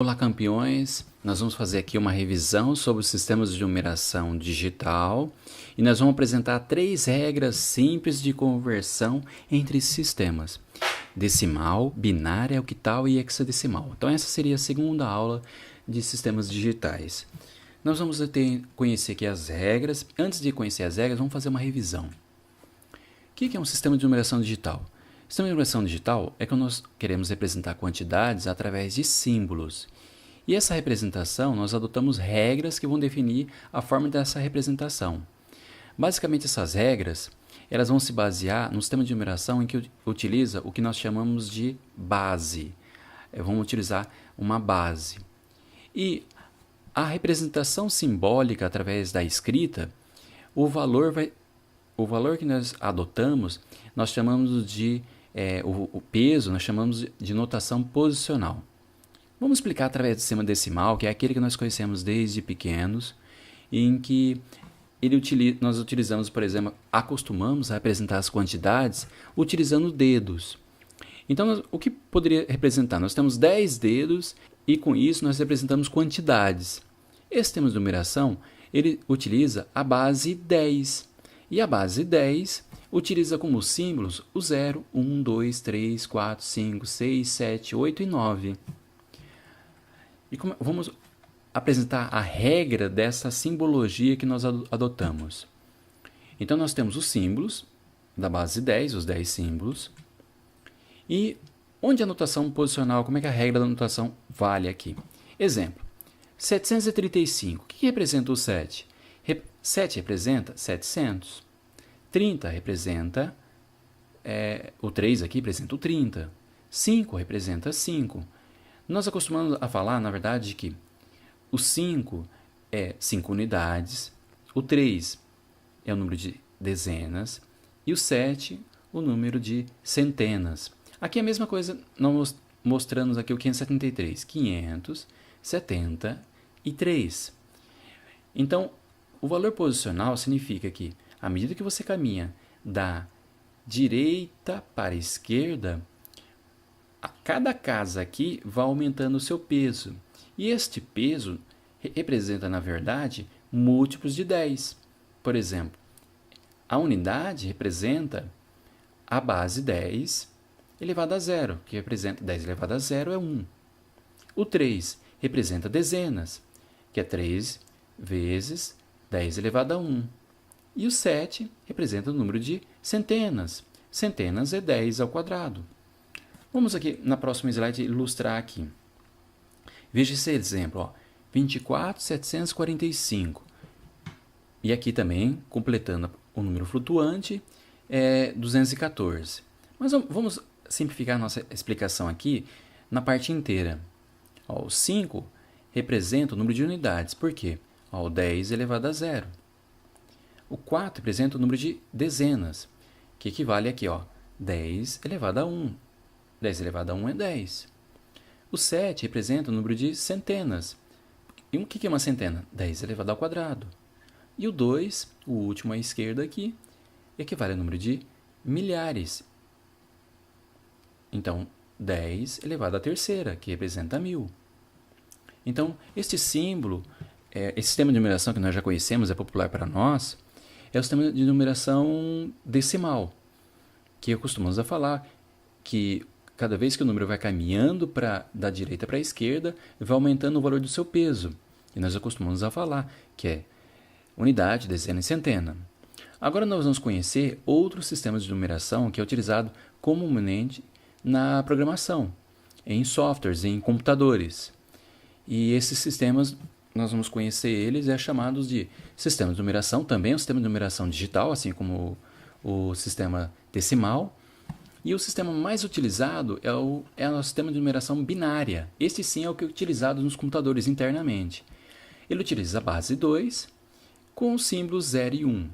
Olá, campeões! Nós vamos fazer aqui uma revisão sobre os sistemas de numeração digital e nós vamos apresentar 3 regras simples de conversão entre sistemas: decimal, binária, octal e hexadecimal. Então essa seria a segunda aula de sistemas digitais. Nós vamos conhecer aqui as regras. Antes de conhecer as regras, vamos fazer uma revisão. O que é um sistema de numeração digital? Sistema de numeração digital é quando nós queremos representar quantidades através de símbolos. E essa representação, nós adotamos regras que vão definir a forma dessa representação. Basicamente, essas regras elas vão se basear no sistema de numeração em que utiliza o que nós chamamos de base. Vamos utilizar uma base. E a representação simbólica através da escrita, o valor que nós adotamos, nós chamamos de o peso, nós chamamos de notação posicional. Vamos explicar através do sistema decimal, que é aquele que nós conhecemos desde pequenos, em que nós utilizamos, por exemplo, acostumamos a representar as quantidades utilizando dedos. Então, o que poderia representar? Nós temos 10 dedos e com isso nós representamos quantidades. Esse sistema de numeração, ele utiliza a base 10. E a base 10 utiliza como símbolos o 0, 1, 2, 3, 4, 5, 6, 7, 8 e 9. E vamos apresentar a regra dessa simbologia que nós adotamos. Então, nós temos os símbolos da base 10, os 10 símbolos. E onde a notação posicional, como é que a regra da notação vale aqui? Exemplo, 735. O que representa o 7? 7 representa 700. 30 representa, o 3 aqui representa o 30. 5 representa 5. Nós acostumamos a falar, na verdade, que o 5 é 5 unidades, o 3 é o número de dezenas e o 7 o número de centenas. Aqui é a mesma coisa, nós mostramos aqui o 573, 573. Então, o valor posicional significa que, à medida que você caminha da direita para a esquerda, cada casa aqui vai aumentando o seu peso. E este peso representa, na verdade, múltiplos de 10. Por exemplo, a unidade representa a base 10 elevado a 0, que representa 10 elevado a 0 é 1. O 3 representa dezenas, que é 3 vezes 10 elevado a 1. E o 7 representa o número de centenas. Centenas é 10 ao quadrado. Vamos aqui, na próxima slide, ilustrar aqui. Veja esse exemplo, ó, 24.745. E aqui também, completando o número flutuante, é 214. Mas vamos simplificar a nossa explicação aqui na parte inteira. Ó, o 5 representa o número de unidades. Por quê? Ó, o 10 elevado a 0. O 4 representa o número de dezenas, que equivale aqui, ó, 10 elevado a 1. 10 elevado a 1 é 10. O 7 representa o número de centenas. E o que é uma centena? 10 elevado ao quadrado. E o 2, o último à esquerda aqui, equivale ao número de milhares. Então, 10 elevado à terceira, que representa 1000. Então, este símbolo, esse sistema de numeração que nós já conhecemos, é popular para nós, é o sistema de numeração decimal, que acostumamos a falar que cada vez que o número vai caminhando da direita para a esquerda, vai aumentando o valor do seu peso. E nós acostumamos a falar que é unidade, dezena e centena. Agora nós vamos conhecer outros sistemas de numeração que é utilizado comumente na programação, em softwares, em computadores. E esses sistemas, nós vamos conhecer eles, chamados de sistemas de numeração, também o sistema de numeração digital, assim como o sistema decimal. E o sistema mais utilizado é o sistema de numeração binária. Este sim é o que é utilizado nos computadores internamente. Ele utiliza a base 2 com os símbolos 0 e 1.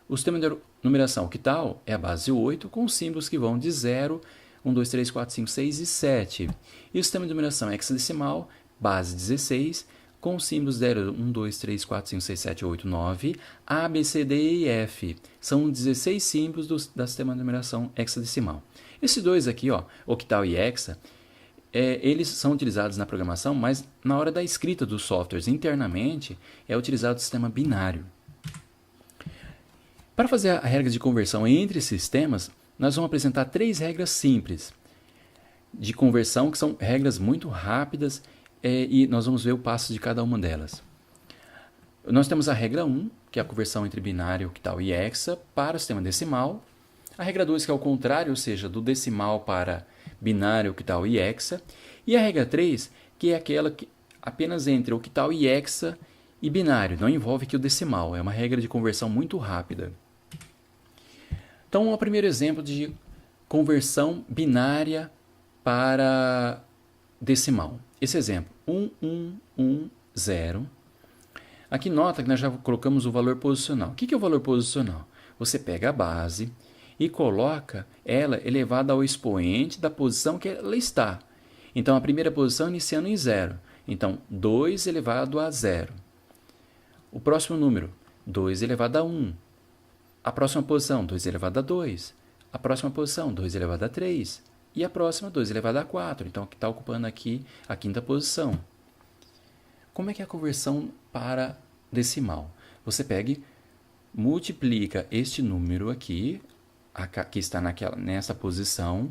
O sistema de numeração octal é a base 8 com os símbolos que vão de 0, 1, 2, 3, 4, 5, 6 e 7. E o sistema de numeração hexadecimal, base 16, com os símbolos 0, 1, 2, 3, 4, 5, 6, 7, 8, 9, A, B, C, D e F. São 16 símbolos do sistema de numeração hexadecimal. Esses dois aqui, ó, octal e hexa, eles são utilizados na programação, mas na hora da escrita dos softwares internamente é utilizado o sistema binário. Para fazer a regra de conversão entre sistemas, nós vamos apresentar 3 regras simples de conversão, que são regras muito rápidas, e nós vamos ver o passo de cada uma delas. Nós temos a regra 1, que é a conversão entre binário, octal e hexa para o sistema decimal. A regra 2, que é o contrário, ou seja, do decimal para binário, octal e hexa. E a regra 3, que é aquela que apenas entre octal e hexa e binário, não envolve aqui o decimal. É uma regra de conversão muito rápida. Então, o primeiro exemplo de conversão binária para decimal. Esse exemplo, 1110. Aqui nota que nós já colocamos o valor posicional. O que é o valor posicional? Você pega a base e coloca ela elevada ao expoente da posição que ela está. Então, a primeira posição iniciando em 0. Então, 2 elevado a 0. O próximo número, 2 elevado a 1. A próxima posição, 2 elevado a 2. A próxima posição, 2 elevado a 3. E a próxima, 2 elevado a 4. Então, está ocupando aqui a quinta posição. Como é que é a conversão para decimal? Você pega e multiplica este número aqui, que está nessa posição,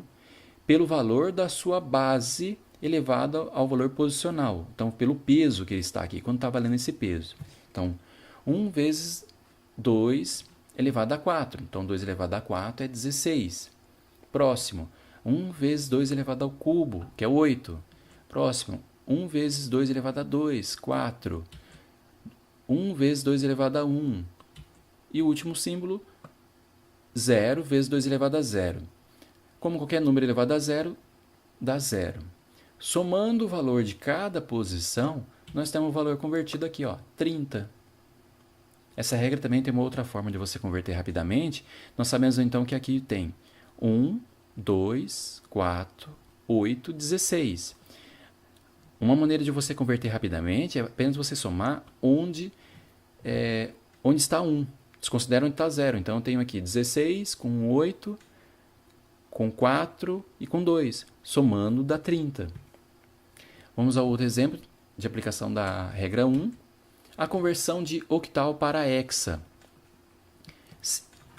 pelo valor da sua base elevado ao valor posicional. Então, pelo peso que ele está aqui, quando está valendo esse peso. Então, 1 vezes 2 elevado a 4. Então, 2 elevado a 4 é 16. Próximo, 1 vezes 2 elevado ao cubo, que é 8. Próximo, 1 vezes 2 elevado a 2, 4. 1 vezes 2 elevado a 1. E o último símbolo, 0 vezes 2 elevado a 0. Como qualquer número elevado a 0, dá 0. Somando o valor de cada posição, nós temos o valor convertido aqui, ó, 30. Essa regra também tem uma outra forma de você converter rapidamente. Nós sabemos então que aqui tem 1, 2, 4, 8, 16. Uma maneira de você converter rapidamente é apenas você somar onde está 1. Desconsidera onde está 0. Então, eu tenho aqui 16 com 8, com 4 e com 2. Somando dá 30. Vamos ao outro exemplo de aplicação da regra 1. A conversão de octal para hexa.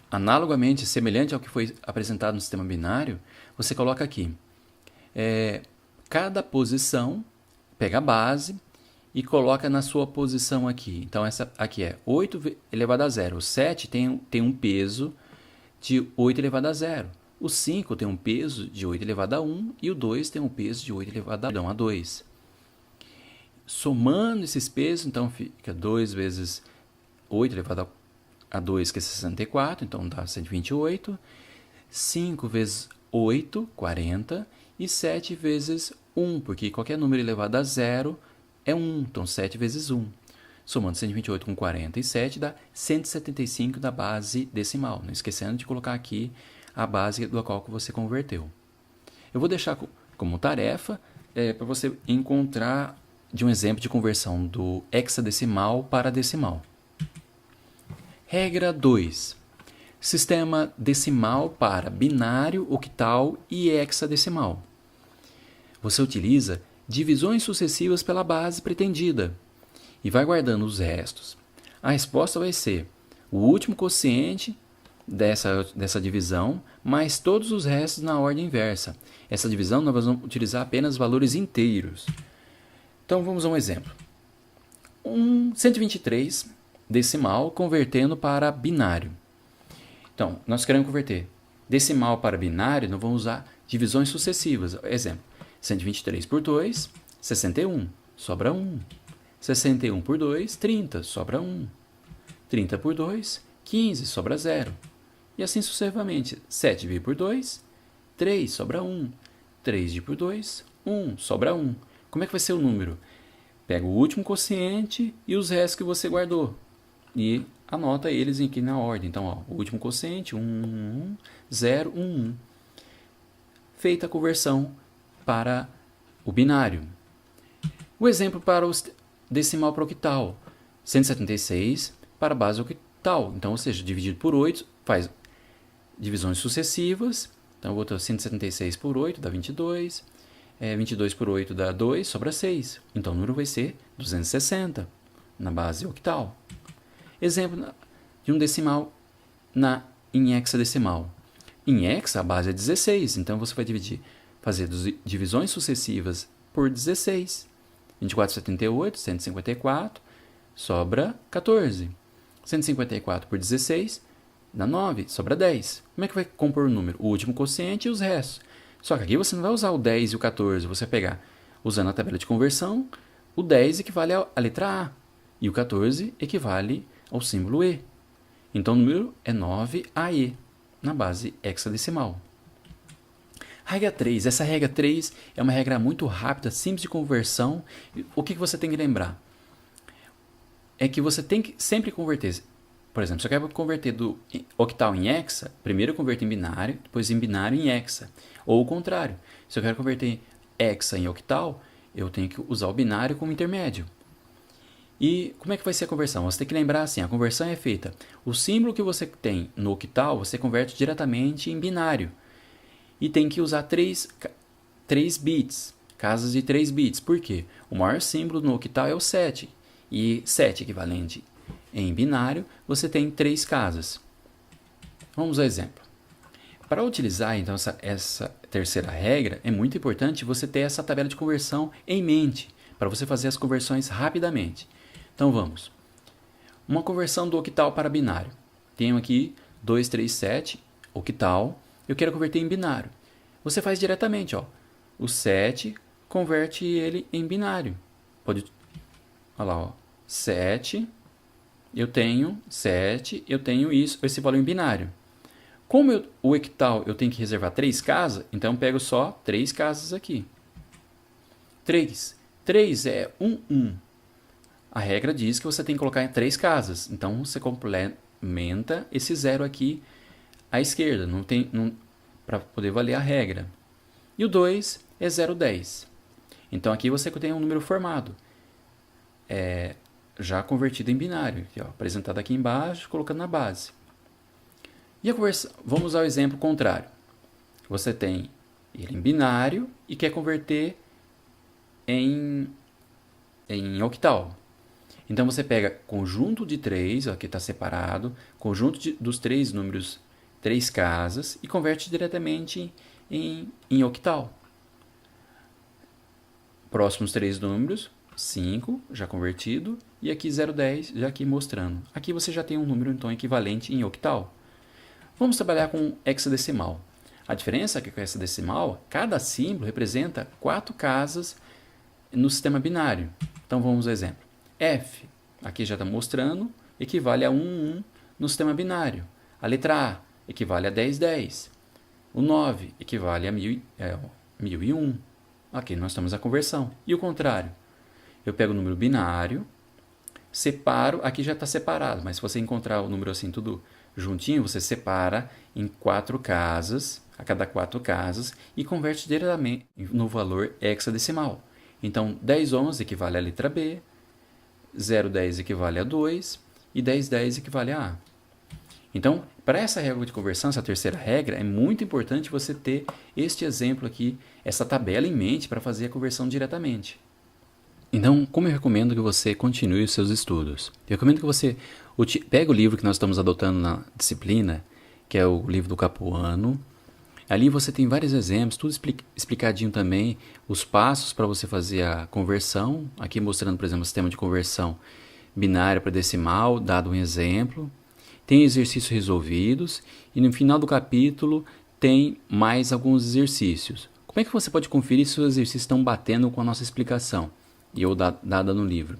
Analogamente, semelhante ao que foi apresentado no sistema binário, você coloca aqui. Cada posição, pega a base e coloca na sua posição aqui. Então, essa aqui é 8 elevado a 0. O 7 tem um peso de 8 elevado a 0. O 5 tem um peso de 8 elevado a 1. E o 2 tem um peso de 8 elevado a 2. Somando esses pesos, então fica 2 vezes 8 elevado a 2, que é 64. Então, dá 128. 5 vezes 8, 40. E 7 vezes 1, porque qualquer número elevado a 0 é 1. Então, 7 vezes 1. Somando 128 com 47 dá 175 da base decimal. Não esquecendo de colocar aqui a base do qual você converteu. Eu vou deixar como tarefa para você encontrar de um exemplo de conversão do hexadecimal para decimal. Regra 2. Sistema decimal para binário, octal e hexadecimal. Você utiliza divisões sucessivas pela base pretendida e vai guardando os restos. A resposta vai ser o último quociente dessa divisão, mais todos os restos na ordem inversa. Essa divisão nós vamos utilizar apenas valores inteiros. Então vamos a um exemplo. 123 decimal convertendo para binário. Então, nós queremos converter decimal para binário, nós vamos usar divisões sucessivas. Exemplo, 123 por 2, 61, sobra 1. 61 por 2, 30, sobra 1. 30 por 2, 15, sobra 0. E assim sucessivamente. 7 dividido por 2, 3, sobra 1. 3 dividido por 2, 1, sobra 1. Como é que vai ser o número? Pega o último quociente e os restos que você guardou. E anota eles aqui na ordem. Então, ó, o último quociente, 1, 0, 1. Feita a conversão para o binário. O exemplo para o decimal para octal. 176 para a base octal. Então, ou seja, dividido por 8, faz divisões sucessivas. Então, eu vou ter 176 por 8, dá 22. 22 por 8 dá 2, sobra 6. Então o número vai ser 260 na base octal. Exemplo de um decimal em hexadecimal. Em hexa, a base é 16, então você vai fazer divisões sucessivas por 16. 24 por 78, 154, sobra 14. 154 por 16 dá 9, sobra 10. Como é que vai compor o número? O último quociente e os restos. Só que aqui você não vai usar o 10 e o 14, você vai pegar, usando a tabela de conversão, o 10 equivale à letra A e o 14 equivale ao símbolo E. Então o número é 9AE, na base hexadecimal. Regra 3. Essa regra 3 é uma regra muito rápida, simples de conversão. O que você tem que lembrar? É que você tem que sempre converter. Por exemplo, se eu quero converter do octal em hexa, primeiro eu converto em binário, depois em binário em hexa. Ou o contrário. Se eu quero converter hexa em octal, eu tenho que usar o binário como intermédio. E como é que vai ser a conversão? Você tem que lembrar assim, a conversão é feita. O símbolo que você tem no octal, você converte diretamente em binário. E tem que usar 3 bits, casas de 3 bits. Por quê? O maior símbolo no octal é o 7. E 7 equivalente em binário, você tem 3 casas. Vamos ao exemplo. Para utilizar então essa terceira regra, é muito importante você ter essa tabela de conversão em mente, para você fazer as conversões rapidamente. Então vamos. Uma conversão do octal para binário. Tenho aqui 237 octal. Eu quero converter em binário. Você faz diretamente, ó. O 7 converte ele em binário. Olha lá, ó. 7, eu tenho 7, eu tenho esse valor em binário. Como o octal eu tenho que reservar 3 casas, então eu pego só 3 casas aqui. 3. 3 é 1. A regra diz que você tem que colocar em 3 casas. Então você complementa esse 0 aqui à esquerda, para poder valer a regra. E o 2 é 0,10. Então aqui você tem um número formado, já convertido em binário, aqui, ó, apresentado aqui embaixo, colocando na base. E vamos usar o exemplo contrário. Você tem ele em binário e quer converter em octal. Então você pega conjunto de 3, aqui está separado, conjunto dos 3 números, 3 casas, e converte diretamente em octal. Próximos 3 números, 5, já convertido, e aqui 0,10, já aqui mostrando. Aqui você já tem um número então equivalente em octal. Vamos trabalhar com hexadecimal. A diferença é que com hexadecimal, cada símbolo representa 4 casas no sistema binário. Então vamos ao exemplo. F, aqui já está mostrando, equivale a 1 no sistema binário. A letra A equivale a 1010. O 9 equivale a 1001. Aqui nós temos a conversão. E o contrário? Eu pego o número binário, separo, aqui já está separado, mas se você encontrar o número assim tudo juntinho, você separa em 4 casas, a cada 4 casas, e converte diretamente no valor hexadecimal. Então, 1011 equivale à letra B, 010 equivale a 2 e 1010 equivale a A. Então, para essa regra de conversão, essa terceira regra, é muito importante você ter este exemplo aqui, essa tabela em mente para fazer a conversão diretamente. Então, como eu recomendo que você continue os seus estudos? Eu recomendo que você pegue o livro que nós estamos adotando na disciplina, que é o livro do Capuano. Ali você tem vários exemplos, tudo explicadinho também, os passos para você fazer a conversão. Aqui mostrando, por exemplo, o sistema de conversão binário para decimal, dado um exemplo. Tem exercícios resolvidos e no final do capítulo tem mais alguns exercícios. Como é que você pode conferir se os exercícios estão batendo com a nossa explicação ou dada no livro?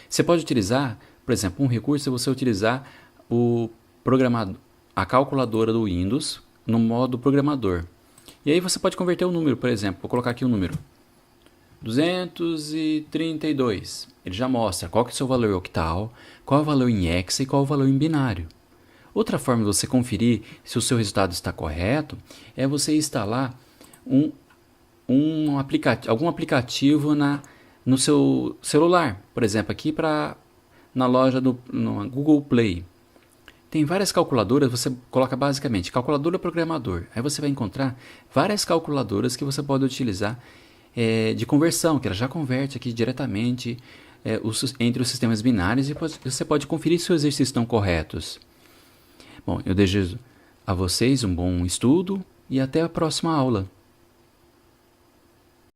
Você pode utilizar, por exemplo, um recurso é você utilizar a calculadora do Windows no modo programador. E aí você pode converter o número, por exemplo, vou colocar aqui o número 232. Ele já mostra qual que é o seu valor octal, qual é o valor em hexa e qual é o valor em binário. Outra forma de você conferir se o seu resultado está correto é você instalar algum aplicativo no seu celular. Por exemplo, aqui na loja no Google Play. Tem várias calculadoras, você coloca basicamente calculadora programador. Aí você vai encontrar várias calculadoras que você pode utilizar de conversão, que ela já converte aqui diretamente entre os sistemas binários, e você pode conferir se os exercícios estão corretos. Bom, eu desejo a vocês um bom estudo e até a próxima aula.